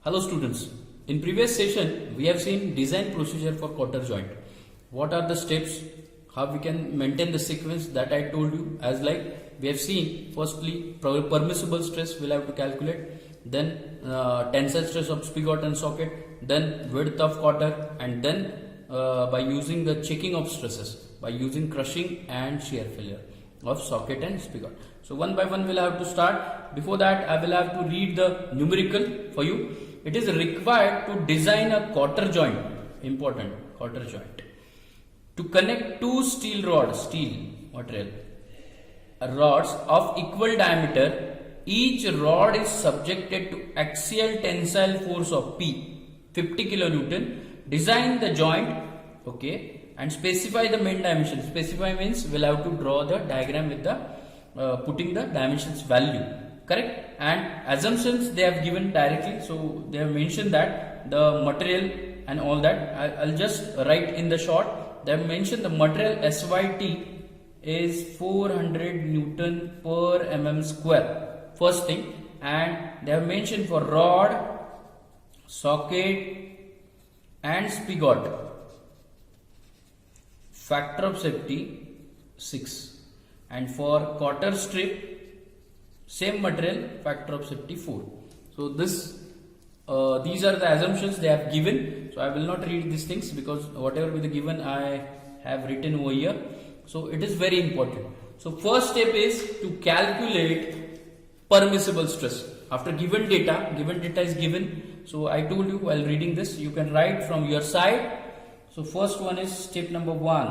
Hello students, in previous session we have seen design procedure for quarter joint. What are the steps, how we can maintain the sequence that I told you, as like we have seen. Firstly, permissible stress we'll have to calculate, then tensile stress of spigot and socket, then width of quarter, and then by using the checking of stresses by using crushing and shear failure of socket and spigot. So one by one we'll have to start. Before that I will have to read the numerical for you. It is required to design a quarter joint, important quarter joint, to connect two steel material rods of equal diameter. Each rod is subjected to axial tensile force of P 50 kilonewton. Design the joint, okay, and specify the main dimensions. Specify means we'll have to draw the diagram with the putting the dimensions value, correct? And assumptions they have given directly, so they have mentioned that the material and all that. I'll just write in the short. They have mentioned the material SYT is 400 Newton per mm square, first thing. And they have mentioned for rod, socket and spigot, factor of safety 6, and for quarter strip same material, factor of safety 4. So these are the assumptions they have given. So I will not read these things because whatever be the given I have written over here. So it is very important. So first step is to calculate permissible stress. After given data is given. So I told you while reading this, you can write from your side. So first one is step number 1.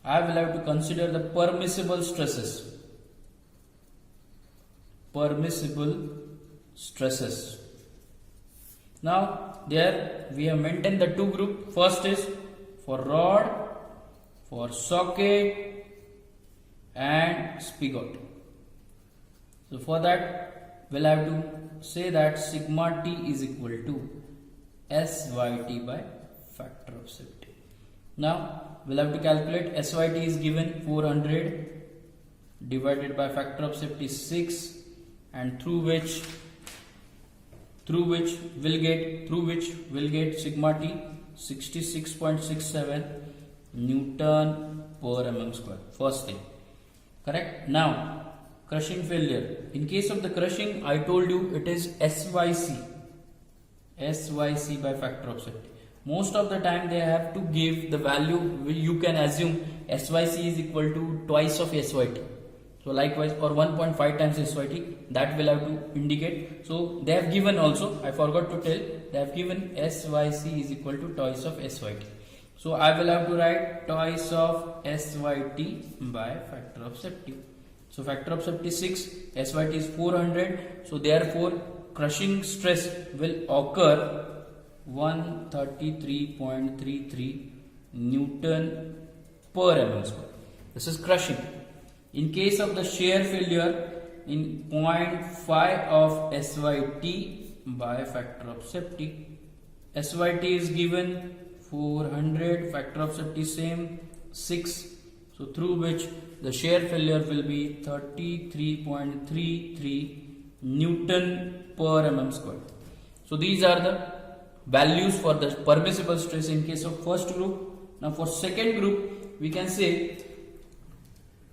I will have to consider the permissible stresses. Now there we have maintained the two group. First is for rod, for socket and spigot. So for that we'll have to say that sigma T is equal to SYT by factor of safety. Now we'll have to calculate. SYT is given 400 divided by factor of safety 6, and through which we'll get sigma T 66.67 Newton per mm square. First thing, correct? Now crushing failure. In case of the crushing, I told you it is SYC by factor of safety. Most of the time they have to give the value. You can assume SYC is equal to twice of SYT. So likewise, or 1.5 times SYT, that will have to indicate. So they have given also, I forgot to tell, they have given SYC is equal to twice of SYT. So I will have to write twice of SYT by factor of safety. So factor of safety 6, SYT is 400. So therefore crushing stress will occur 133.33 Newton per mm square. This is crushing. In case of the shear failure, in 0.5 of SYT by factor of safety. SYT is given 400, factor of safety same 6. So through which the shear failure will be 33.33 Newton per mm square. So these are the values for the permissible stress in case of first group. Now for second group, we can say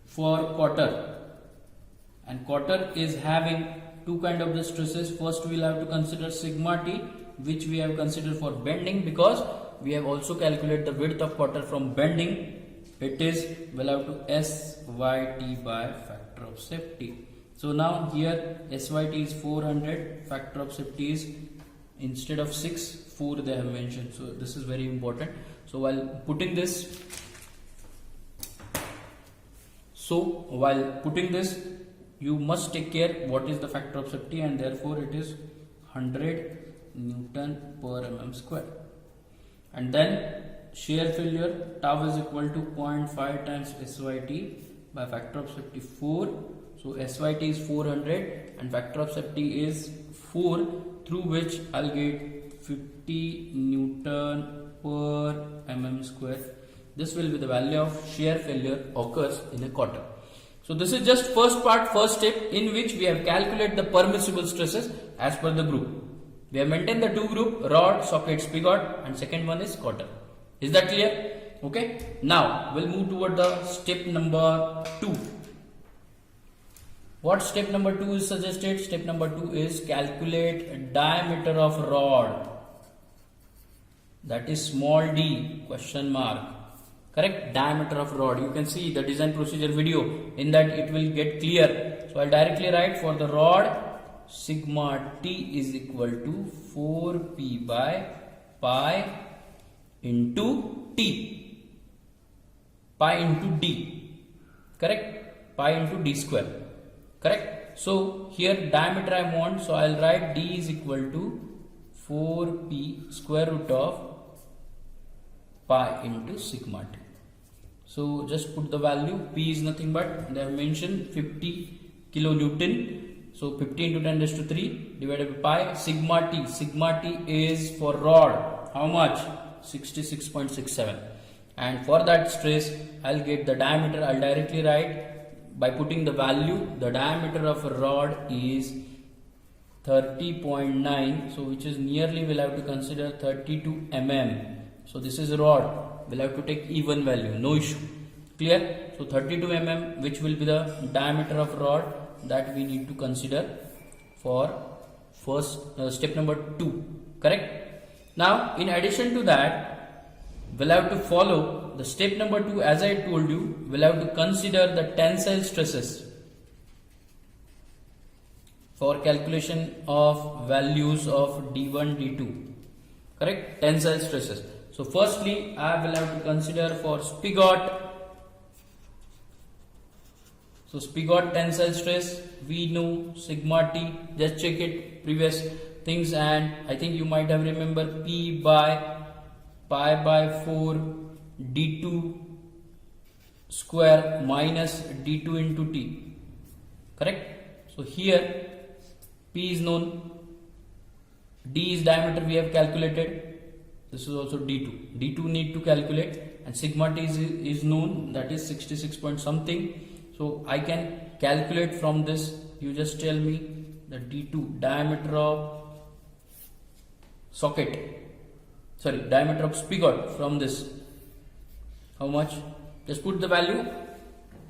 for quarter, and quarter is having two kind of the stresses. First we'll have to consider sigma T, which we have considered for bending, because we have also calculated the width of quarter from bending. It is, we'll have to SYT by factor of safety. So now here SYT is 400, factor of safety is, instead of 6, 4 they have mentioned. So this is very important. So while putting this, you must take care what is the factor of safety, and therefore it is 100 Newton per mm square. And then shear failure, tau is equal to 0.5 times SYT by factor of safety 4. So SYT is 400 and factor of safety is 4, through which I'll get 50 Newton per mm square. This will be the value of shear failure occurs in a quarter. So this is just first part, first step, in which we have calculated the permissible stresses as per the group. We have maintained the two group, rod, socket, spigot, and second one is quarter. Is that clear? Okay. Now we'll move toward the step number 2. What step number 2 is suggested? Step number 2 is calculate diameter of rod. That is small d question mark. Correct? Diameter of rod. You can see the design procedure video. In that it will get clear. So I'll directly write for the rod, sigma t is equal to 4p by pi into t. Pi into d. Correct? Pi into d square. Correct? So here diameter I want, so I'll write d is equal to 4p square root of pi into sigma t. So just put the value. P is nothing but they have mentioned 50 kilonewton. So 50 into 10 raised to 3 divided by pi. Sigma t. Sigma t is for rod. How much? 66.67. And for that stress, I'll get the diameter. I'll directly write by putting the value. The diameter of a rod is 30.9. So which is nearly, we'll have to consider 32 mm. So this is a rod. We'll have to take even value. No issue. Clear? So 32 mm, which will be the diameter of rod, that we need to consider for first step number 2. Correct? Now in addition to that, we'll have to follow the step number 2. As I told you, we'll have to consider the tensile stresses for calculation of values of d1, d2. Correct? Tensile stresses. So firstly, I will have to consider for spigot. So spigot tensile stress, we know sigma t. Just check it previous things, and I think you might have remember p by pi by 4 d2 square minus d2 into t. Correct? So here p is known, d is diameter we have calculated. This is also d2. d2 need to calculate, and sigma t is known, that is 66 point something. So I can calculate from this. You just tell me the d2 diameter of diameter of spigot from this. How much? Just put the value.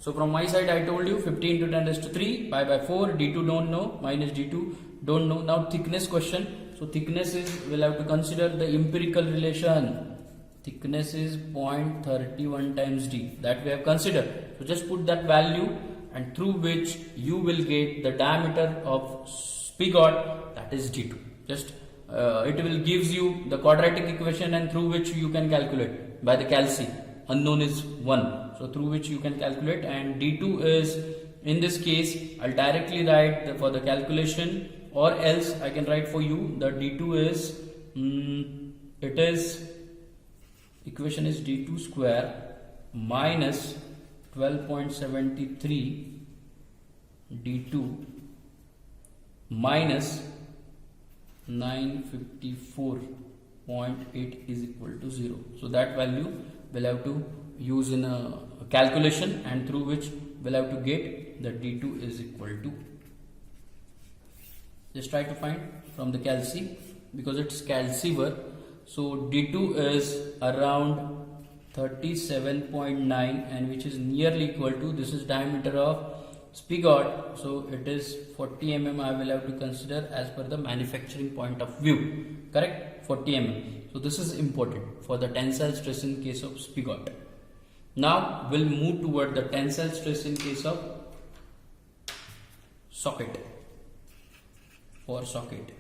So from my side I told you 50 into 10 raised to 3 pi by 4, d2 don't know, minus d2 don't know. Now thickness question. So thickness is, we'll have to consider the empirical relation. Thickness is 0.31 times d, that we have considered. So just put that value, and through which you will get the diameter of spigot, that is d2. Just it will gives you the quadratic equation, and through which you can calculate by the calci. Unknown is 1, so through which you can calculate, and d2 is, in this case I'll directly write for the calculation, or else I can write for you the d2 is it is equation is d2 square minus 12.73 d2 minus 954.8 is equal to 0. So that value we'll have to use in a calculation, and through which we'll have to get the d2 is equal to, just try to find from the calci, because it's calciver. So d2 is around 37.9, and which is nearly equal to, this is diameter of spigot, so it is 40 mm. I will have to consider as per the manufacturing point of view. Correct? 40 mm. So this is important for the tensile stress in case of spigot. Now we'll move toward the tensile stress in case of socket. For socket,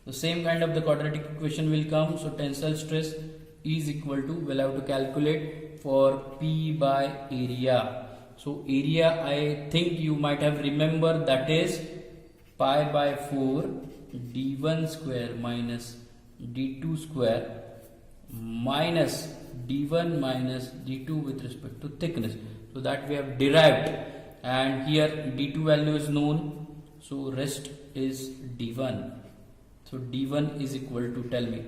the same kind of the quadratic equation will come. So tensile stress is equal to, we'll have to calculate for P by area. So area, I think you might have remembered, that is pi by 4 d1 square minus d2 square minus d1 minus d2 with respect to thickness. So that we have derived, and here d2 value is known, so rest is d1. So d1 is equal to, tell me,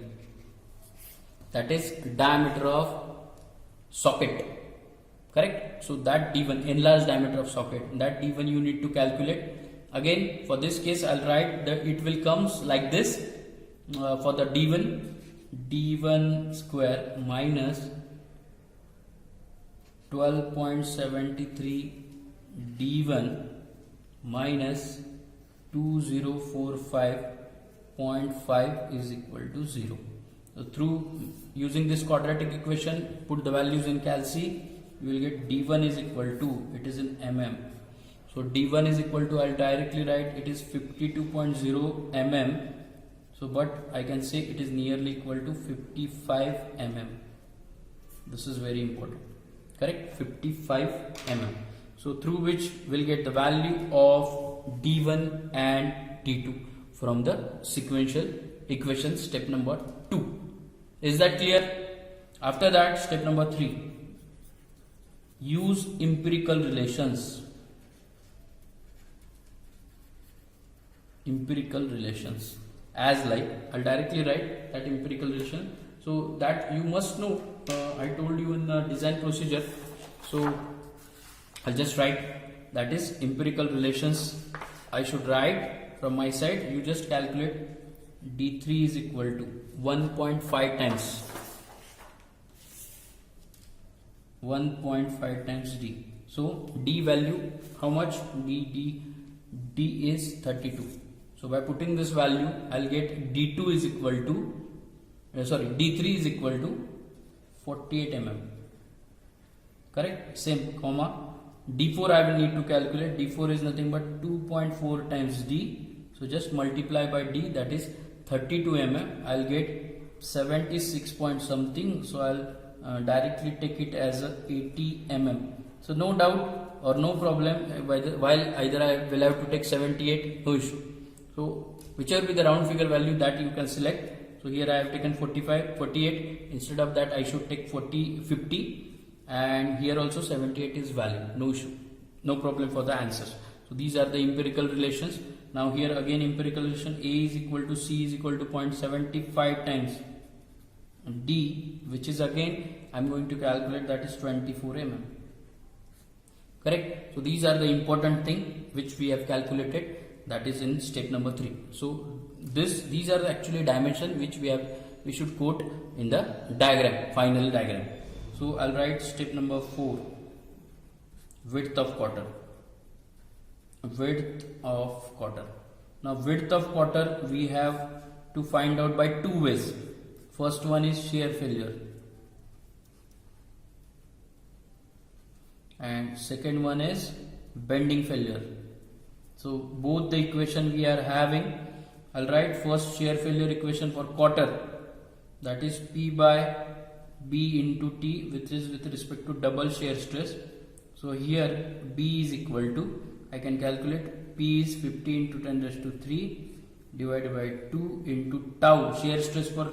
that is diameter of socket. Correct? So that d1, enlarged diameter of socket, that d1 you need to calculate. Again for this case I'll write that it will comes like this. for the d1 square minus 12.73 d1 minus 2045.5 is equal to 0. So through using this quadratic equation, put the values in calc, you will get d1 is equal to, it is in mm. So d1 is equal to, I'll directly write it is 52.0 mm. So but I can say it is nearly equal to 55 mm. This is very important. Correct? 55 mm. So through which we'll get the value of d1 and d2 from the sequential equation step number 2. Is that clear? After that, step number 3. Use empirical relations. Empirical relations. As like, I'll directly write that empirical relation. So that you must know, I told you in the design procedure. So I'll just write that is empirical relations. I should write from my side. You just calculate d3 is equal to 1.5 times 1.5 times d. So d value how much? D is 32. So by putting this value, I'll get d2 is equal to d3 is equal to 48 mm. Correct? Same comma. d4 I will need to calculate. d4 is nothing but 2.4 times d. So just multiply by d, that is 32 mm. I'll get 76 point something. So I'll directly take it as a 80 mm. So no doubt or no problem while either I will have to take 78, no issue. So whichever be the round figure value that you can select. So here I have taken 48. Instead of that I should take 50. And here also 78 is valid, no issue, no problem for the answers. So these are the empirical relations. Now here again empirical relation, A is equal to C is equal to 0.75 times D, which is again I am going to calculate, that is 24 mm. Correct? So these are the important thing which we have calculated, that is in step number 3. So these are the actually dimension which we should quote in the diagram, final diagram. So I'll write step number 4, width of quarter. Width of quarter. Now width of quarter we have to find out by two ways. First one is shear failure and second one is bending failure. So both the equation we are having, I'll write first shear failure equation for quarter, that is P by B into T, which is with respect to double shear stress. So here B is equal to, I can calculate P is 50 into 10 raised to 3 divided by 2 into tau. Shear stress for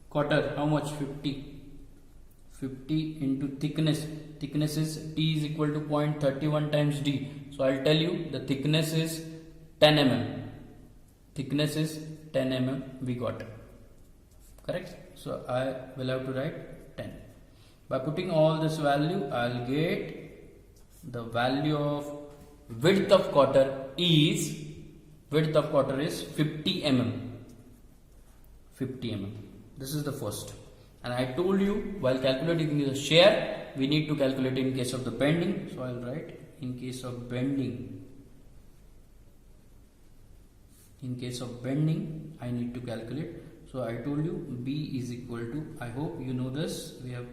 quarter, how much? 50 into thickness. Thickness is T is equal to 0.31 times D. So I'll tell you the thickness is 10 mm. Thickness is 10 mm we got. Correct? So I will have to write 10. By putting all this value, I'll get the value of width of quarter is 50 mm. 50 mm. This is the first. And I told you while calculating the shear, we need to calculate in case of the bending. So I'll write in case of bending. In case of bending, I need to calculate. So I told you B is equal to, I hope you know this, we have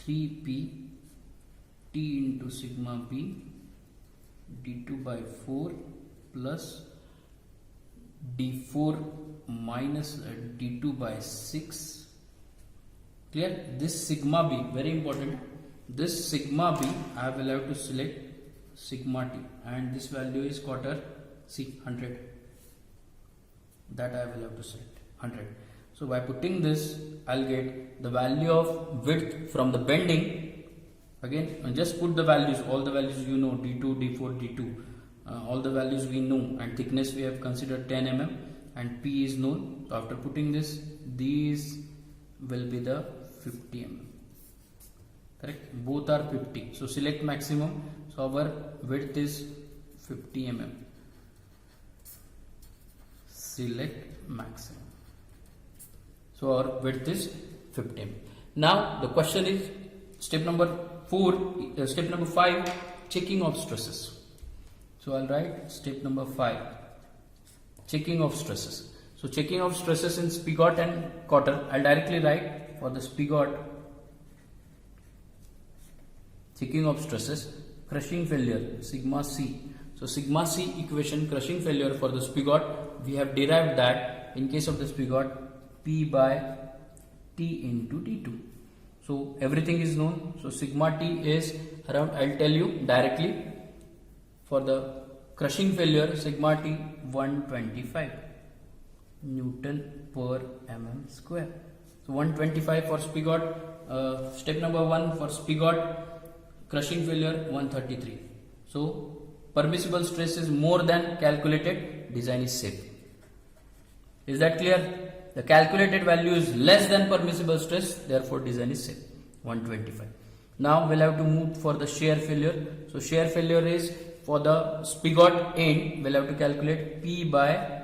3P T into sigma B d2 by 4 plus d4 minus d2 by 6. Clear? This sigma B, very important. This sigma B, I will have to select sigma T, and this value is quarter C, 100. That I will have to select 100. So by putting this, I'll get the value of width from the bending. Again, just put the values, all the values you know, D2, D4, D2, all the values we know, and thickness we have considered 10 mm and P is known. So after putting this, these will be the 50 mm. Correct? Both are 50. So select maximum. So our width is 50 mm. Select maximum. So our width is 50 mm. Now the question is step number 5, checking of stresses. So I'll write step number 5, checking of stresses. So checking of stresses in spigot and cotter, I'll directly write for the spigot, checking of stresses, crushing failure, sigma C. So sigma C equation, crushing failure for the spigot, we have derived that in case of the spigot, P by T into T2. So everything is known. So sigma T is around, I'll tell you directly, for the crushing failure, sigma T 125 Newton per mm square. So 125 for spigot, step number 1 for spigot, crushing failure 133. So permissible stress is more than calculated, design is safe. Is that clear? The calculated value is less than permissible stress, therefore design is safe, 125. Now we'll have to move for the shear failure. So shear failure is for the spigot end, we'll have to calculate P by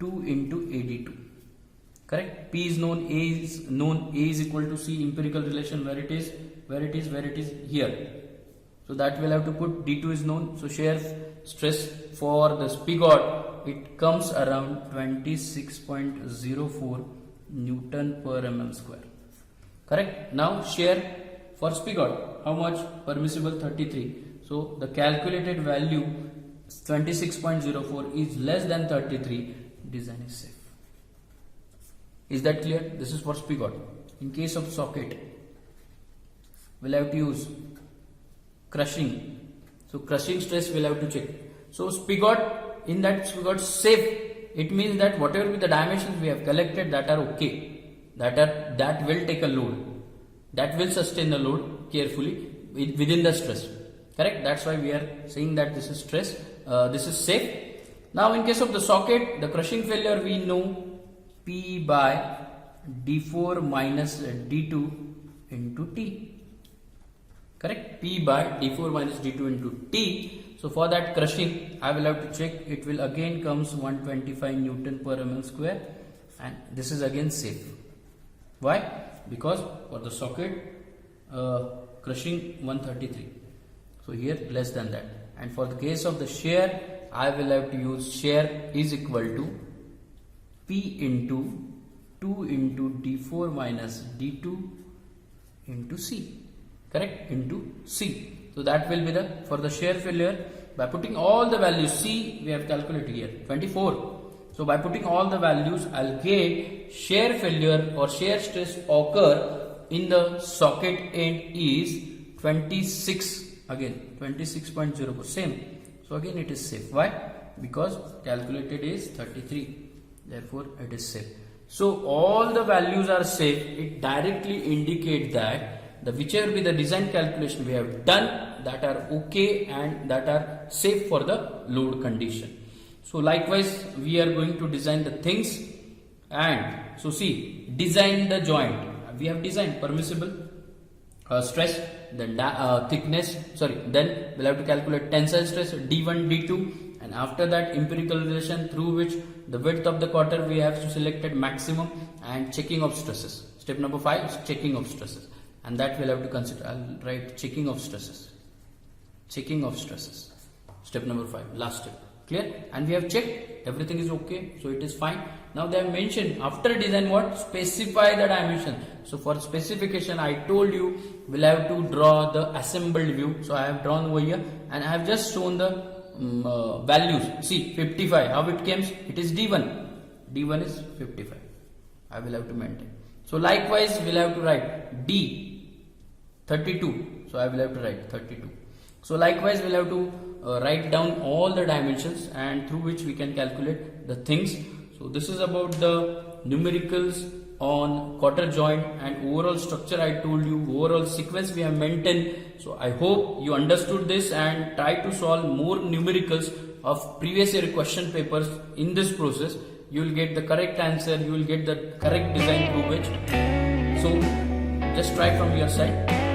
2 into AD2. Correct? P is known, A is equal to C, empirical relation, where it is here. So that we'll have to put, D2 is known. So shear stress for the spigot, it comes around 26.04 Newton per mm square. Correct? Now shear for spigot, how much? Permissible 33. So the calculated value 26.04 is less than 33, design is safe. Is that clear? This is for spigot. In case of socket, we'll have to use crushing. So crushing stress we'll have to check. So spigot, in that spigot safe, it means that whatever be the dimensions we have collected, that are okay, that will take a load, that will sustain the load carefully within the stress. Correct? That's why we are saying that this is stress, this is safe. Now in case of the socket, the crushing failure, we know P by D4 minus D2 into T. Correct? P by D4 minus D2 into T. So for that crushing, I will have to check, it will again comes 125 Newton per mm square, and this is again safe. Why? Because for the socket, crushing 133. So here less than that. And for the case of the shear, I will have to use shear is equal to P into 2 into D4 minus D2 into C. Correct? Into C. So that will be the, for the shear failure, by putting all the values, C we have calculated here, 24. So by putting all the values, I'll get shear failure or shear stress occur in the socket end is 26, again 26.04, same. So again it is safe. Why? Because calculated is 33, therefore it is safe. So all the values are safe. It directly indicates that the whichever be the design calculation we have done, that are okay and that are safe for the load condition. So likewise we are going to design the things, and so see, design the joint. We have designed permissible stress, then thickness, then we'll have to calculate tensile stress D1, D2, and after that empirical relation through which the width of the quarter we have selected maximum, and checking of stresses. Step number 5 is checking of stresses, and that we'll have to consider. I'll write checking of stresses. Checking of stresses. Step number 5, last step. Clear? And we have checked, everything is okay, so it is fine. Now they have mentioned after design what? Specify the dimension. So for specification, I told you we'll have to draw the assembled view. So I have drawn over here, and I have just shown the values. See 55, how it comes? It is D1. D1 is 55. I will have to maintain. So likewise we'll have to write D 32. So I will have to write 32. So likewise we'll have to write down all the dimensions, and through which we can calculate the things. So this is about the numericals on quarter joint, and overall structure I told you, overall sequence we have maintained. So I hope you understood this and try to solve more numericals of previous year question papers in this process. You will get the correct answer, you will get the correct design through which. So just try from your side.